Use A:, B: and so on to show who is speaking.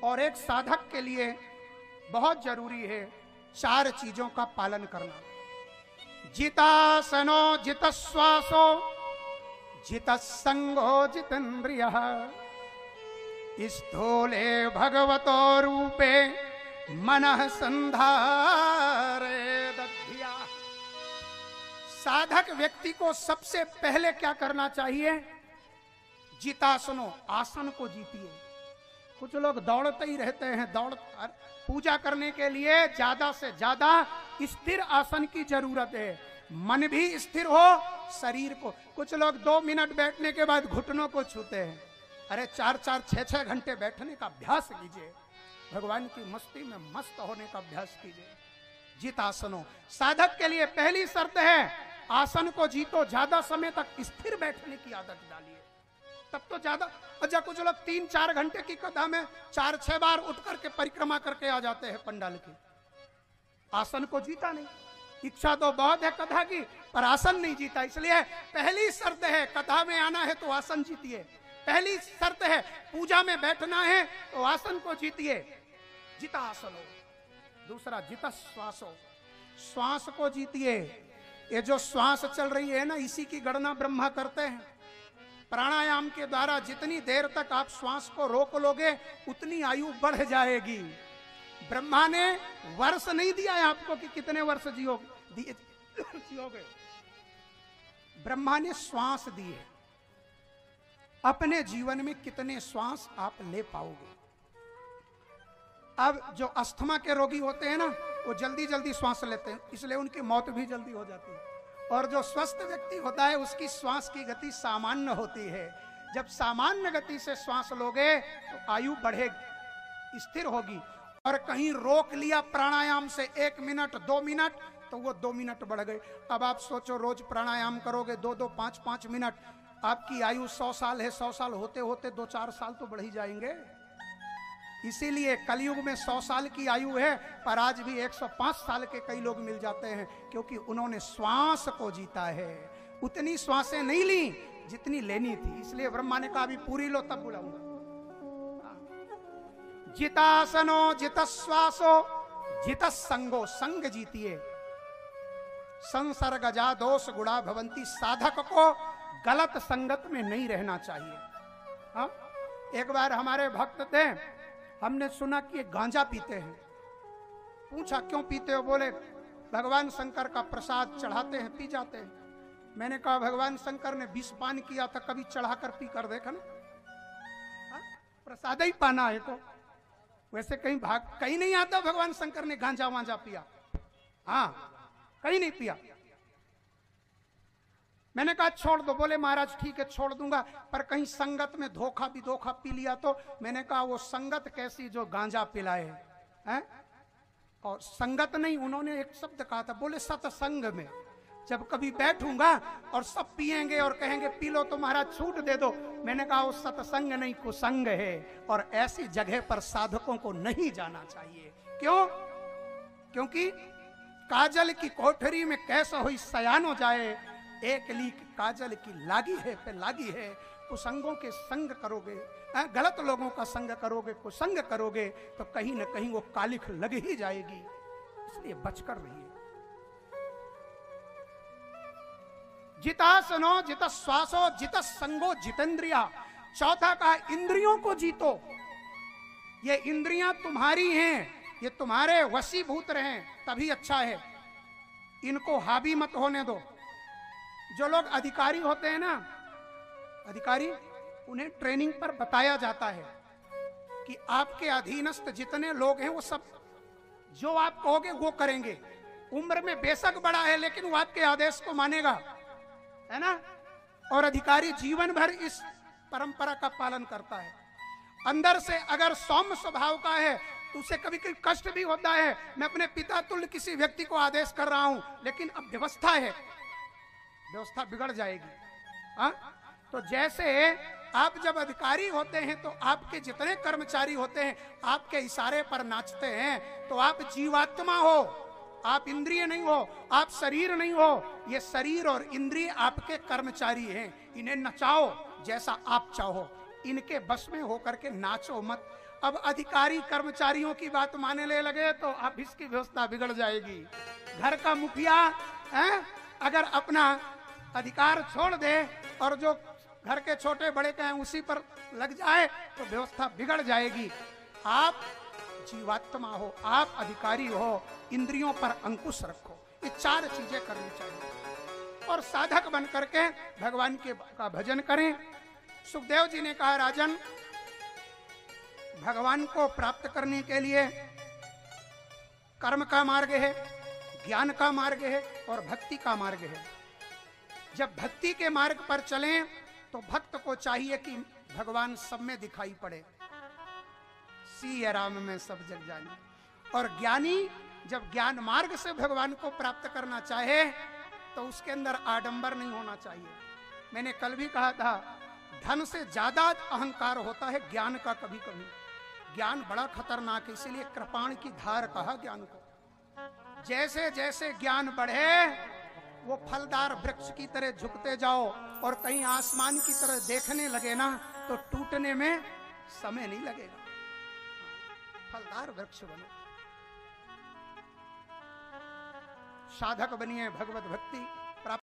A: और एक साधक के लिए बहुत जरूरी है 4 चीजों का पालन करना। जितासनो जितश्वासो जितसंगो जितेन्द्रियः स्थूले भगवतो रूपे मनः संधारे दध्या। साधक व्यक्ति को सबसे पहले क्या करना चाहिए? जितासनो, आसन को जीतिए। कुछ लोग दौड़ते ही रहते हैं, पूजा करने के लिए ज्यादा से ज्यादा स्थिर आसन की जरूरत है। मन भी स्थिर हो, शरीर को। कुछ लोग 2 मिनट बैठने के बाद घुटनों को छूते हैं। अरे 4-4, 6-6 घंटे बैठने का अभ्यास कीजिए, भगवान की मस्ती में मस्त होने का अभ्यास कीजिए। जितासनो, साधक के लिए पहली शर्त है आसन को जीतो, ज्यादा समय तक स्थिर बैठने की आदत डालिए, तब तो ज्यादा। अच्छा, कुछ लोग 3-4 घंटे की कथा में 4-6 बार उठ करके परिक्रमा करके आ जाते हैं पंडाल की। आसन को जीता नहीं। इच्छा तो बहुत है कथा की, पर आसन नहीं जीता। इसलिए पहली शर्त है कथा में आना है तो आसन जीतिए। पहली शर्त है पूजा में बैठना है तो आसन को जीतिए, जिता आसनो। दूसरा जिता श्वासो, श्वास को जीतिए। ये जो श्वास चल रही है ना, इसी की गणना ब्रह्मा करते हैं। प्राणायाम के द्वारा जितनी देर तक आप श्वास को रोक लोगे उतनी आयु बढ़ जाएगी। ब्रह्मा ने वर्ष नहीं दिया है आपको कि कितने वर्ष जियोगे। ब्रह्मा ने श्वास दिए, अपने जीवन में कितने श्वास आप ले पाओगे। अब जो अस्थमा के रोगी होते हैं ना, वो जल्दी जल्दी श्वास लेते हैं, इसलिए उनकी मौत भी जल्दी हो जाती है। और जो स्वस्थ व्यक्ति होता है उसकी श्वास की गति सामान्य होती है। जब सामान्य गति से श्वास लोगे तो आयु बढ़ेगी, स्थिर होगी। और कहीं रोक लिया प्राणायाम से 1 मिनट 2 मिनट, तो वो 2 मिनट बढ़ गए। अब आप सोचो, रोज प्राणायाम करोगे 2-2, 5-5 मिनट, आपकी आयु 100 साल है, 100 साल होते होते 2-4 साल तो बढ़ ही जाएंगे। इसीलिए कलयुग में 100 साल की आयु है, पर आज भी 105 साल के कई लोग मिल जाते हैं, क्योंकि उन्होंने श्वास को जीता है। उतनी श्वासें नहीं ली जितनी लेनी थी। इसलिए ब्रह्मा ने कहा अभी पूरी लो तब बुलाऊंगा। जितासनो जितश्वासो जितसंगो, संग जीतिए। संसर्गजा दोष गुणा भवंती, साधक को गलत संगत में नहीं रहना चाहिए। हाँ, एक बार हमारे भक्त थे, हमने सुना कि गांजा पीते हैं। पूछा क्यों पीते हो? बोले भगवान शंकर का प्रसाद चढ़ाते हैं, पी जाते हैं। मैंने कहा भगवान शंकर ने विष पान किया था, कभी चढ़ाकर पी कर देखा ना? प्रसाद ही पाना है तो वैसे कहीं नहीं आता भगवान शंकर ने गांजा वांजा पिया। हाँ, कहीं नहीं पिया। मैंने कहा छोड़ दो। बोले महाराज ठीक है छोड़ दूंगा, पर कहीं संगत में धोखा पी लिया तो। मैंने कहा वो संगत कैसी जो गांजा पिलाए हैं? और संगत नहीं, उन्होंने एक शब्द कहा था, बोले सत्संग में जब कभी बैठूंगा और सब पिएंगे और कहेंगे पी लो तो महाराज छूट दे दो। मैंने कहा वो सत्संग नहीं, कुसंग है, और ऐसी जगह पर साधकों को नहीं जाना चाहिए। क्यों? क्योंकि काजल की कोठरी में कैसा हुई सयान हो जाए, एक लीक काजल की लागी है पे लागी है। कुसंगों के संग करोगे, गलत लोगों का संग करोगे, कुसंग करोगे तो कहीं न कहीं वो कालिख लग ही जाएगी। इसलिए बचकर रहिए। जितासनो जितश्वासो जितसंगो जितेन्द्रिया। चौथा कहा इंद्रियों को जीतो। ये इंद्रियां तुम्हारी हैं, ये तुम्हारे वशीभूत रहें तभी अच्छा है। इनको हावी मत होने दो। जो लोग अधिकारी होते हैं ना, अधिकारी, उन्हें ट्रेनिंग पर बताया जाता है कि आपके अधीनस्थ जितने लोग हैं वो सब जो आप कहोगे वो करेंगे। उम्र में बेशक बड़ा है लेकिन वो आपके आदेश को मानेगा, है ना? और अधिकारी जीवन भर इस परंपरा का पालन करता है। अंदर से अगर सौम्य स्वभाव का है तो उसे कभी कभी कष्ट भी होता है। मैं अपने पिता तुल्य किसी व्यक्ति को आदेश कर रहा हूं, लेकिन अब व्यवस्था है, व्यवस्था बिगड़ जाएगी। हाँ, तो जैसे आप जब अधिकारी होते हैं तो आपके जितने कर्मचारी होते हैं आपके इशारे पर नाचते हैं, तो आप जीवात्मा हो, आप इंद्रिय नहीं हो, आप शरीर नहीं हो। ये शरीर और इंद्रिय आपके कर्मचारी हैं। इन्हें नचाओ जैसा आप चाहो, इनके बस में होकर के नाचो मत। अब अधिकारी कर्मचारियों की बात मानने लगे तो ऑफिस की व्यवस्था बिगड़ जाएगी। घर का मुखिया अगर अपना अधिकार छोड़ दे और जो घर के छोटे बड़े के हैं उसी पर लग जाए तो व्यवस्था बिगड़ जाएगी। आप जीवात्मा हो, आप अधिकारी हो, इंद्रियों पर अंकुश रखो। ये 4 चीजें करनी चाहिए और साधक बन करके भगवान का भजन करें। सुखदेव जी ने कहा, राजन, भगवान को प्राप्त करने के लिए कर्म का मार्ग है, ज्ञान का मार्ग है और भक्ति का मार्ग है। जब भक्ति के मार्ग पर चलें तो भक्त को चाहिए कि भगवान सब में दिखाई पड़े, सिया राम में सब जग जानी। और ज्ञानी जब ज्ञान मार्ग से भगवान को प्राप्त करना चाहे तो उसके अंदर आडंबर नहीं होना चाहिए। मैंने कल भी कहा था, धन से ज्यादा अहंकार होता है ज्ञान का। कभी कभी ज्ञान बड़ा खतरनाक है, इसीलिए कृपाण की धार कहा ज्ञान को। जैसे जैसे ज्ञान बढ़े वो फलदार वृक्ष की तरह झुकते जाओ और कहीं आसमान की तरह देखने लगे ना तो टूटने में समय नहीं लगेगा। फलदार वृक्ष बनो, साधक बनिए, भगवत भक्ति